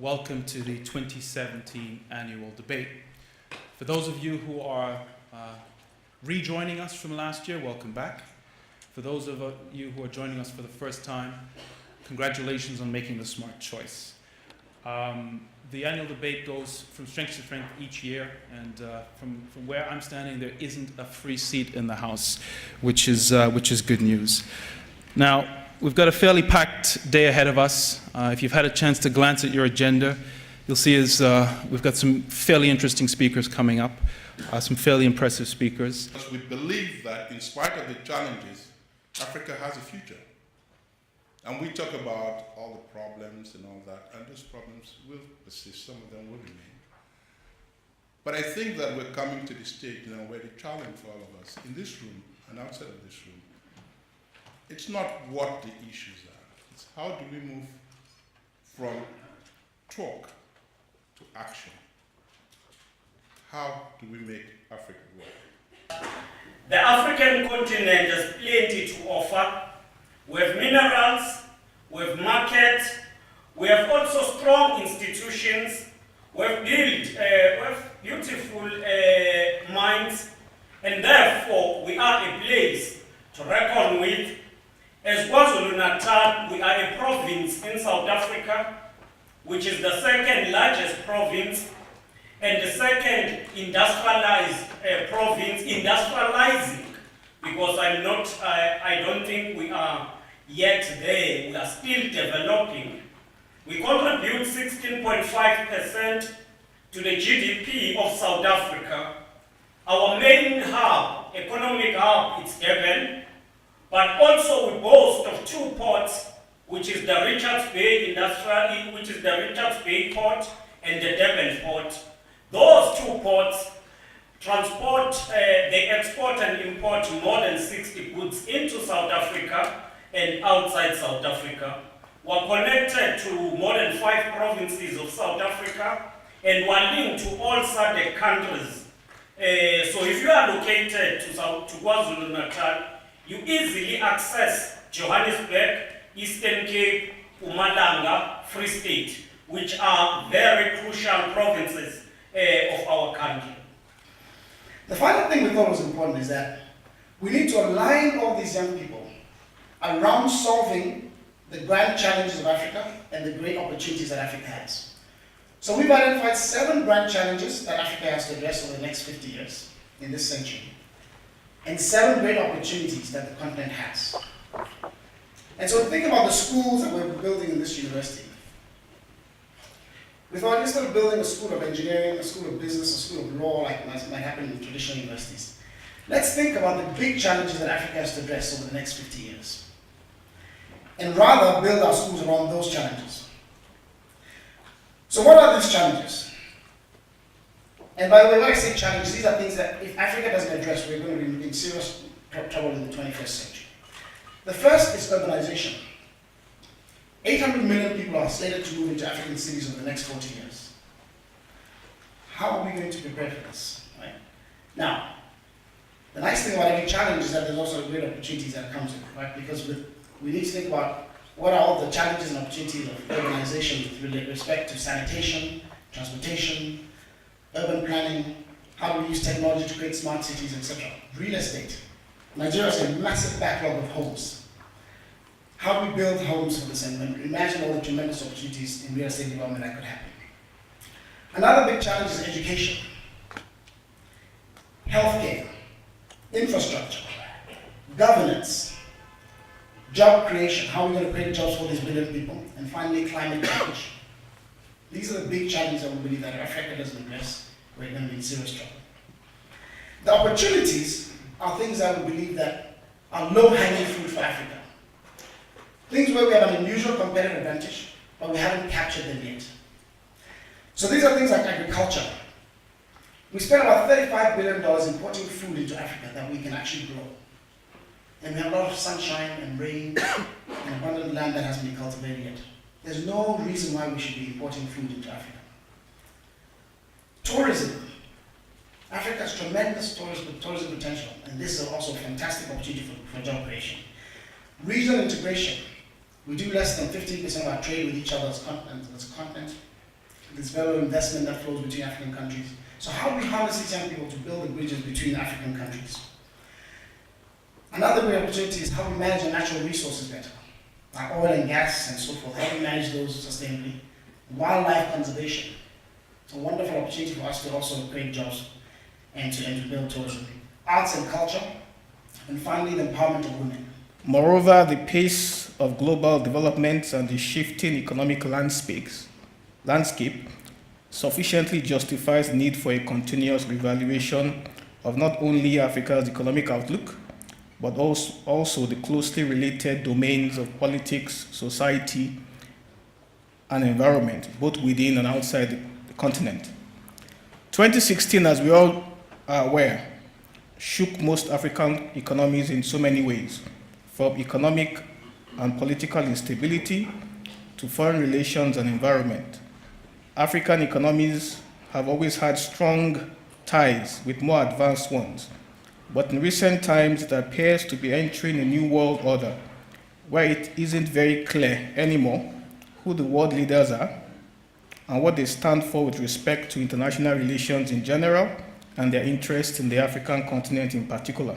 welcome to the 2017 annual debate. For those of you who are rejoining us from last year, welcome back. For those of you who are joining us for the first time, congratulations on making the smart choice. The annual debate goes from strength to strength each year, and from where I'm standing, there isn't a free seat in the House, which is good news. Now, we've got a fairly packed day ahead of us. If you've had a chance to glance at your agenda, you'll see we've got some fairly interesting speakers coming up, some fairly impressive speakers. We believe that in spite of the challenges, Africa has a future. And we talk about all the problems and all that, and those problems will persist, some of them will remain. But I think that we're coming to the stage now where the challenge for all of us in this room and outside of this room, it's not what the issues are, it's how do we move from talk to action? How do we make Africa work? The African continent has plenty to offer. We have minerals, we have markets, we have also strong institutions, we have beautiful minds, and therefore we are a place to reckon with. As KwaZulu-Natal, we are a province in South Africa, which is the second largest province and the second industrialized province, industrializing, because I don't think we are yet there. We are still developing. We contribute 16.5% to the GDP of South Africa. Our main hub, economic hub, is Durban. But also we boast of two ports, which is the Richards Bay which is the Richards Bay port and the Durban port. Those two ports transport, they export and import more than 60 goods into South Africa and outside South Africa. We're connected to more than 5 provinces of South Africa, and we're linked to all SADC countries. So if you are located to KwaZulu-Natal, you easily access Johannesburg, Eastern Cape, Mpumalanga, Free State, which are very crucial provinces of our country. The final thing we thought was important is that we need to align all these young people around solving the grand challenges of Africa and the great opportunities that Africa has. So we've identified 7 grand challenges that Africa has to address over the next 50 years in this century, and 7 great opportunities that the continent has. And so think about the schools that we're building in this university. We thought instead of building a school of engineering, a school of business, a school of law like might happen in traditional universities, let's think about the big challenges that Africa has to address over the next 50 years. And rather build our schools around those challenges. So what are these challenges? And by the way, when I say challenges, these are things that if Africa doesn't address, we're going to be in serious trouble in the 21st century. The first is urbanization. 800 million people are slated to move into African cities over the next 40 years. How are we going to prepare for this? Right? Now, the nice thing about every challenge is that there's also great opportunities that comes with it, right? Because we need to think about what are all the challenges and opportunities of urbanization with respect to sanitation, transportation, urban planning, how do we use technology to create smart cities, etc. Real estate. Nigeria has a massive backlog of homes. How do we build homes for this? And imagine all the tremendous opportunities in real estate development that could happen. Another big challenge is education, healthcare, infrastructure, governance, job creation. How are we going to create jobs for these billion people? And finally, climate change. These are the big challenges that we believe that if Africa doesn't address, we're going to be in serious trouble. The opportunities are things that we believe that are low-hanging fruit for Africa. Things where we have an unusual competitive advantage, but we haven't captured them yet. So these are things like agriculture. We spend about $35 billion importing food into Africa that we can actually grow. And we have a lot of sunshine and rain and abundant land that hasn't been cultivated yet. There's no reason why we should be importing food into Africa. Tourism. Africa has tremendous tourism potential, and this is also a fantastic opportunity for job creation. Regional integration. We do less than 15% of our trade with each other as a continent. There's very little investment that flows between African countries. So how do we harness these young people to build the bridges between African countries? Another great opportunity is how we manage our natural resources better, like oil and gas and so forth. How do we manage those sustainably? Wildlife conservation. It's a wonderful opportunity for us to also create jobs and to build tourism. Arts and culture, and finally the empowerment of women. Moreover, the pace of global development and the shifting economic landscape sufficiently justifies the need for a continuous revaluation of not only Africa's economic outlook, but also the closely related domains of politics, society, and environment, both within and outside the continent. 2016, as we all are aware, shook most African economies in so many ways, from economic and political instability to foreign relations and environment. African economies have always had strong ties with more advanced ones, but in recent times it appears to be entering a new world order where it isn't very clear anymore who the world leaders are and what they stand for with respect to international relations in general and their interest in the African continent in particular.